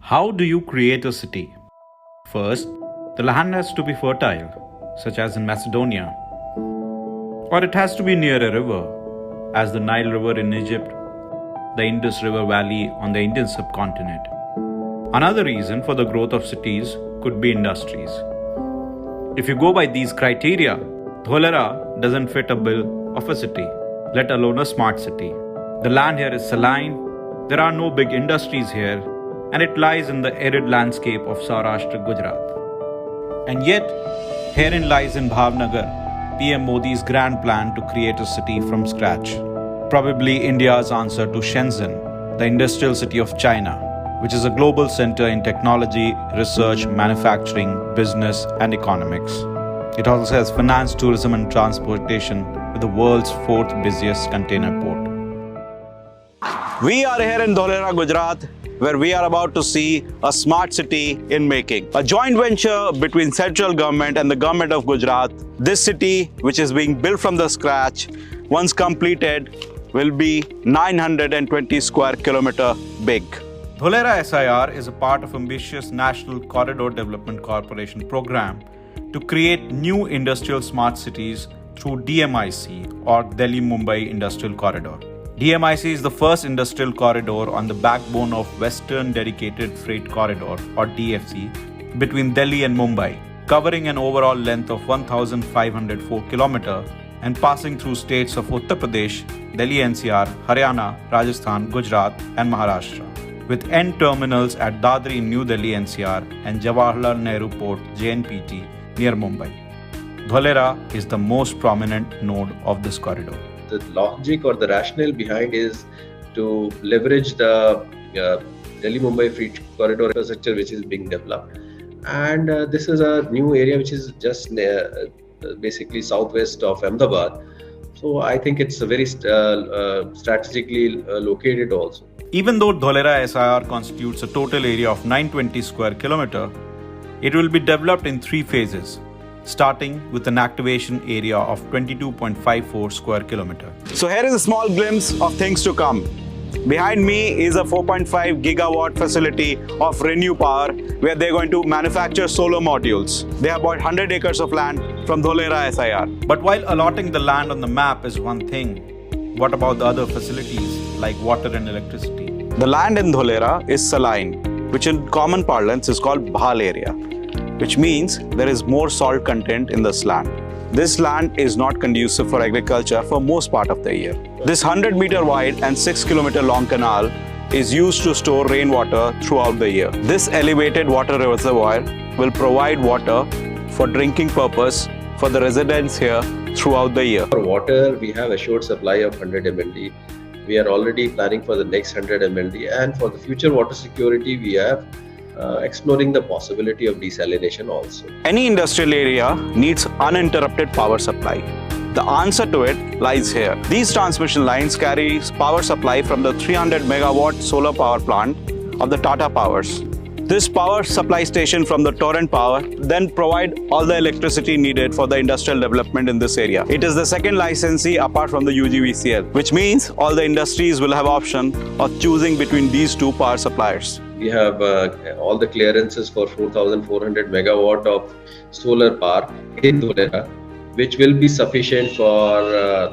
How do you create a city? First, the land has to be fertile, such as in Macedonia. Or it has to be near a river, as the Nile River in Egypt, the Indus River Valley on the Indian subcontinent. Another reason for the growth of cities could be industries. If you go by these criteria, Dholera doesn't fit a bill of a city, let alone a smart city. The land here is saline, there are no big industries here, and it lies in the arid landscape of Saurashtra, Gujarat. And yet, herein lies in Bhavnagar, PM Modi's grand plan to create a city from scratch. Probably India's answer to Shenzhen, the industrial city of China, which is a global center in technology, research, manufacturing, business, and economics. It also has finance, tourism, and transportation with the world's fourth busiest container port. We are here in Dholera, Gujarat, where we are about to see a smart city in making. A joint venture between central government and the government of Gujarat. This city, which is being built from the scratch, once completed, will be 920 square kilometer big. Dholera SIR is a part of ambitious National Corridor Development Corporation program to create new industrial smart cities through DMIC or Delhi-Mumbai Industrial Corridor. DMIC is the first industrial corridor on the backbone of Western Dedicated Freight Corridor or DFC between Delhi and Mumbai, covering an overall length of 1,504 km and passing through states of Uttar Pradesh, Delhi NCR, Haryana, Rajasthan, Gujarat and Maharashtra, with end terminals at Dadri in New Delhi NCR and Jawaharlal Nehru Port JNPT near Mumbai. Dholera is the most prominent node of this corridor. The logic or the rationale behind is to leverage the Delhi-Mumbai Freight Corridor infrastructure which is being developed. And this is a new area which is just basically southwest of Ahmedabad. So I think it's a very strategically located also. Even though Dholera SIR constitutes a total area of 920 square kilometer, it will be developed in three phases, starting with an activation area of 22.54 square kilometer. So here is a small glimpse of things to come. Behind me is a 4.5 gigawatt facility of Renew Power where they're going to manufacture solar modules. They have about 100 acres of land from Dholera SIR. But while allotting the land on the map is one thing, what about the other facilities like water and electricity? The land in Dholera is saline, which in common parlance is called Bhal area, which means there is more salt content in this land. This land is not conducive for agriculture for most part of the year. This 100-meter wide and 6-kilometer long canal is used to store rainwater throughout the year. This elevated water reservoir will provide water for drinking purpose for the residents here throughout the year. For water, we have assured supply of 100 MLD. We are already planning for the next 100 MLD, and for the future water security, we have exploring the possibility of desalination also. Any industrial area needs uninterrupted power supply. The answer to it lies here. These transmission lines carry power supply from the 300 megawatt solar power plant of the Tata Powers. This power supply station from the Torrent Power then provide all the electricity needed for the industrial development in this area. It is the second licensee apart from the UGVCL, which means all the industries will have option of choosing between these two power suppliers. We have all the clearances for 4,400 megawatt of solar power in Dholera, which will be sufficient for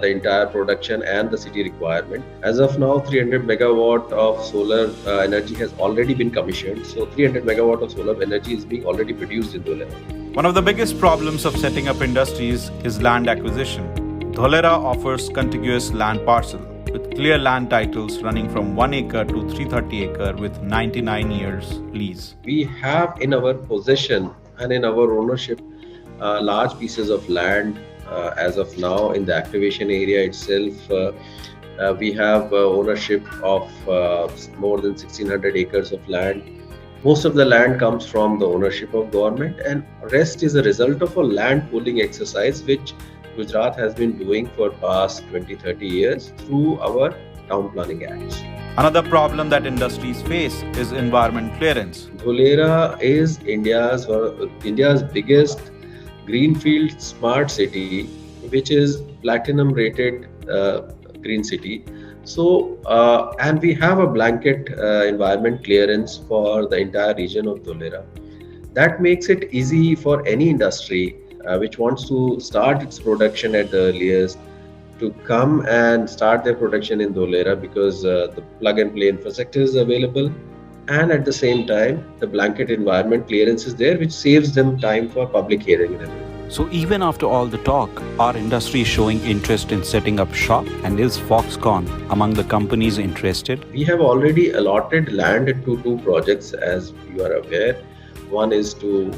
the entire production and the city requirement. As of now, 300 megawatt of solar energy has already been commissioned. So 300 megawatt of solar energy is being already produced in Dholera. One of the biggest problems of setting up industries is land acquisition. Dholera offers contiguous land parcel with clear land titles running from 1 acre to 330 acre with 99 years lease. We have in our possession and in our ownership large pieces of land as of now in the activation area itself. We have ownership of more than 1600 acres of land. Most of the land comes from the ownership of government, and rest is a result of a land pooling exercise which Gujarat has been doing for past 20-30 years through our town planning acts. Another problem that industries face is environment clearance. Dholera is India's biggest greenfield smart city, which is platinum rated green city. So, and we have a blanket environment clearance for the entire region of Dholera. That makes it easy for any industry which wants to start its production at the earliest to come and start their production in Dholera, because the plug and play infrastructure is available, and at the same time the blanket environment clearance is there, which saves them time for public hearing and everything. So even after all the talk, our industry is showing interest in setting up shop, and is Foxconn among the companies interested? We have already allotted land to two projects, as you are aware. One is to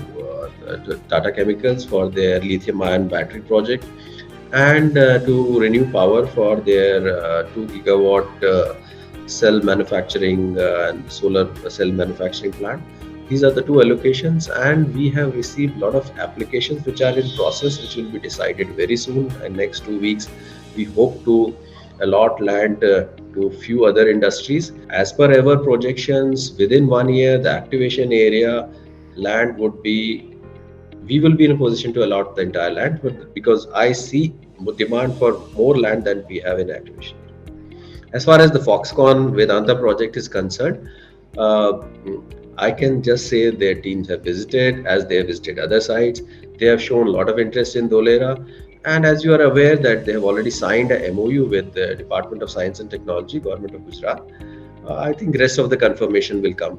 Tata Chemicals for their lithium-ion battery project, and to Renew Power for their 2 gigawatt cell manufacturing and solar cell manufacturing plant. These are the two allocations, and we have received a lot of applications which are in process, which will be decided very soon. In next 2 weeks, we hope to allot land to few other industries. As per our projections, within 1 year, the activation area land would be, we will be in a position to allot the entire land, but because I see demand for more land than we have in activation. As far as the Foxconn Vedanta project is concerned, I can just say their teams have visited, as they have visited other sites. They have shown a lot of interest in Dholera, and as you are aware that they have already signed a MOU with the Department of Science and Technology, Government of Gujarat. I think the rest of the confirmation will come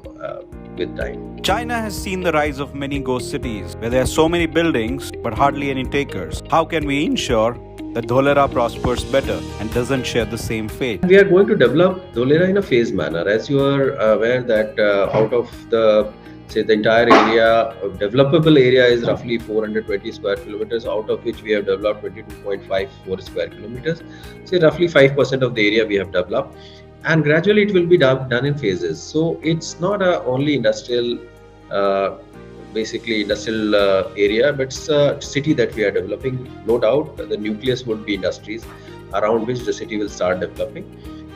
with time. China has seen the rise of many ghost cities, where there are so many buildings but hardly any takers. How can we ensure that Dholera prospers better and doesn't share the same fate? We are going to develop Dholera in a phased manner. As you are aware that out of the entire area, developable area is roughly 420 square kilometers, out of which we have developed 22.54 square kilometers. Say roughly 5% of the area we have developed, and gradually it will be done in phases. So it's not only industrial industrial area, but it's a city that we are developing. No doubt the nucleus would be industries around which the city will start developing,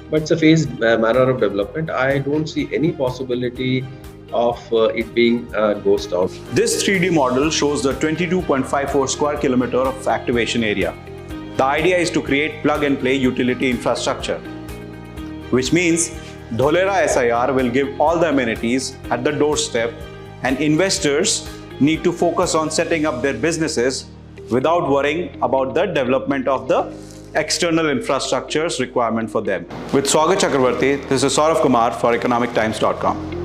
but it's a phased manner of development. I don't see any possibility of it being a ghost town. This 3D model shows the 22.54 square kilometer of activation area. The idea is to create plug and play utility infrastructure, which means Dholera SIR will give all the amenities at the doorstep, and investors need to focus on setting up their businesses without worrying about the development of the external infrastructures requirement for them. With 𝐒𝐭𝐲 Chakravarti, this is Saurav Kumar for economictimes.com.